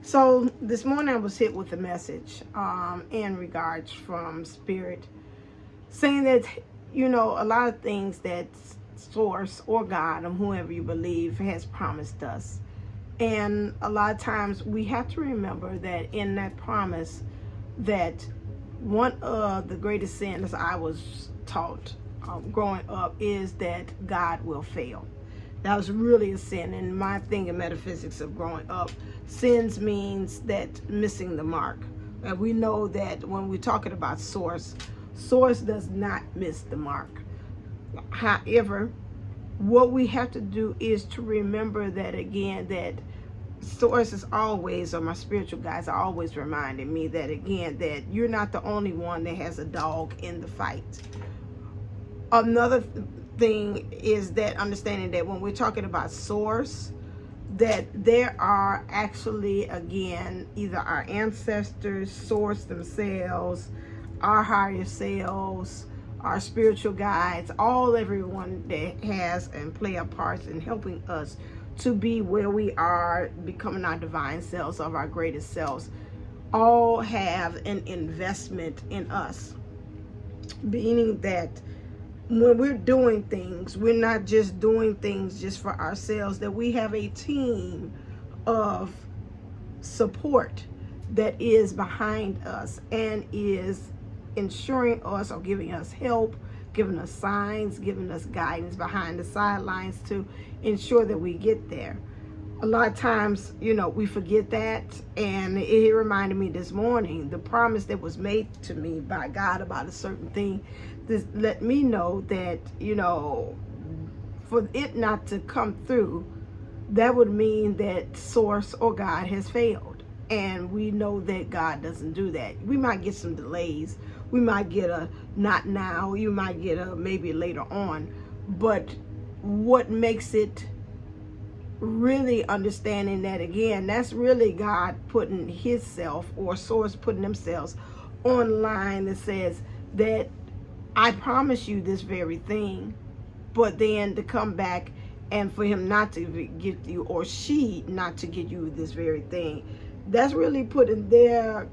So this morning I was hit with a message in regards from Spirit saying that, a lot of things that Source or God or whoever you believe has promised us. And a lot of times we have to remember that in that promise that one of the greatest sins I was taught growing up is that God will fail. That was really a sin. And my thing in metaphysics of growing up, sins means that missing the mark. And we know that when we're talking about source does not miss the mark. However, what we have to do is to remember that again, that source is always, or my spiritual guides are always reminding me that again, that you're not the only one that has a dog in the fight. Another thing is that understanding that when we're talking about source, that there are actually, again, either our ancestors, source themselves, our higher selves, our spiritual guides, everyone that has and play a part in helping us to be where we are, becoming our divine selves of our greatest selves, all have an investment in us. Meaning that when we're doing things, we're not just doing things just for ourselves, that we have a team of support that is behind us and is ensuring us or giving us help, giving us signs, giving us guidance behind the sidelines to ensure that we get there. A lot of times, we forget that, and it reminded me this morning, the promise that was made to me by God about a certain thing. This let me know that, for it not to come through, that would mean that source or God has failed. And we know that God doesn't do that. We might get some delays. We might get a not now. You might get a maybe later on. But what makes it really understanding that, again, that's really God putting his self or source putting themselves online that says that I promise you this very thing, but then to come back and for him not to give you, or she not to give you this very thing, that's really putting their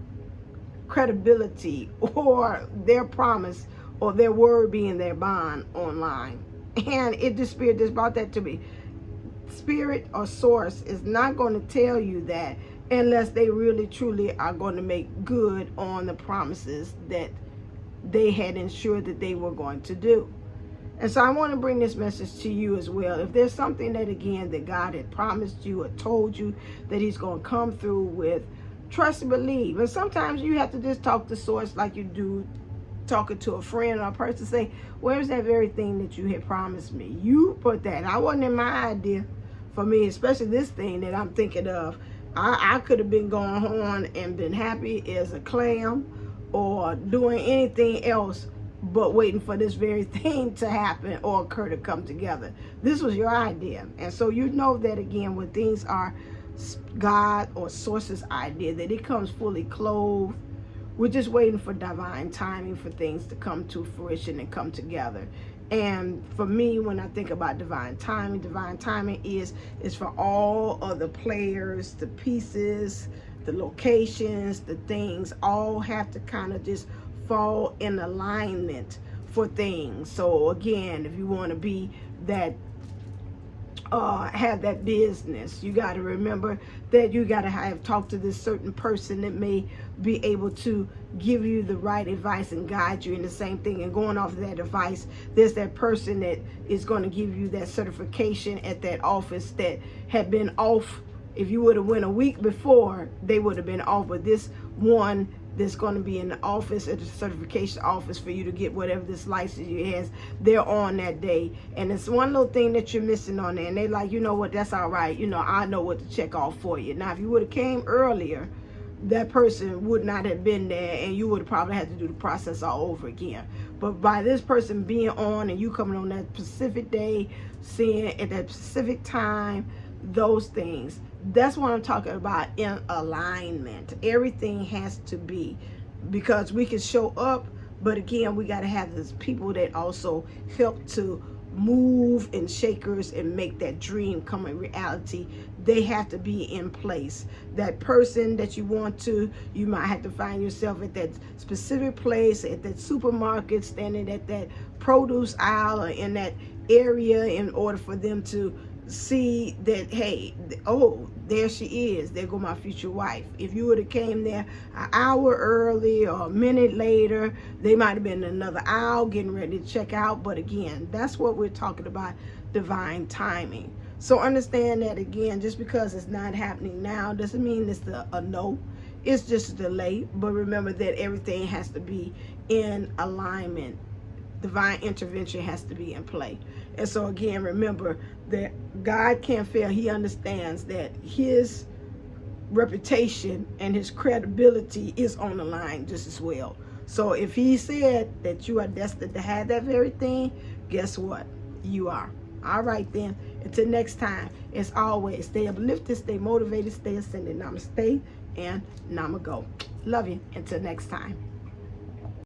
credibility or their promise or their word being their bond online. And the Spirit just brought that to me. Spirit or source is not going to tell you that unless they really truly are going to make good on the promises that they had ensured that they were going to do. And so I want to bring this message to you as well. If there's something that, again, that God had promised you or told you that he's going to come through with, trust and believe. And sometimes you have to just talk to source like you do talking to a friend or a person. Say, where's that very thing that you had promised me? You put that. I wasn't in my idea. For me, especially this thing that I'm thinking of, I could have been going on and been happy as a clam or doing anything else but waiting for this very thing to happen or occur to come together. This was your idea. And so you know that, again, when things are God or source's idea, that it comes fully clothed. We're just waiting for divine timing for things to come to fruition and come together. And for me, when I think about divine timing is for all of the players, the pieces, the locations, the things, all have to kind of just fall in alignment for things. So again, if you want to be that, have that business, you got to remember that you got to have talked to this certain person that may be able to give you the right advice and guide you in the same thing. And going off of that advice, there's that person that is going to give you that certification at that office that had been off. If you would have went a week before, they would have been off. But this one that's going to be in the office, at the certification office, for you to get whatever this license you has, they're on that day. And it's one little thing that you're missing on there. And they're like, you know what, that's all right. I know what to check off for you. Now, if you would have came earlier, that person would not have been there, and you would have probably had to do the process all over again. But by this person being on and you coming on that specific day, seeing at that specific time, those things, that's what I'm talking about, in alignment. Everything has to be, because we can show up, but again, we got to have those people that also help to move and shakers and make that dream come in reality, they have to be in place. That person that you want to, you might have to find yourself at that specific place, at that supermarket, standing at that produce aisle or in that area, in order for them to see that, hey, oh, there she is, there go my future wife. If you would have came there an hour early or a minute later, they might have been in another aisle getting ready to check out. But again, that's what we're talking about, divine timing. So understand that, again, just because it's not happening now doesn't mean it's a no. It's just a delay. But remember that everything has to be in alignment. Divine intervention has to be in play. And so again, remember that God can't fail. He understands that his reputation and his credibility is on the line just as well. So if he said that you are destined to have that very thing, guess what? You are. All right then. Until next time, as always, stay uplifted, stay motivated, stay ascended. Namaste and Namago. Love you. Until next time.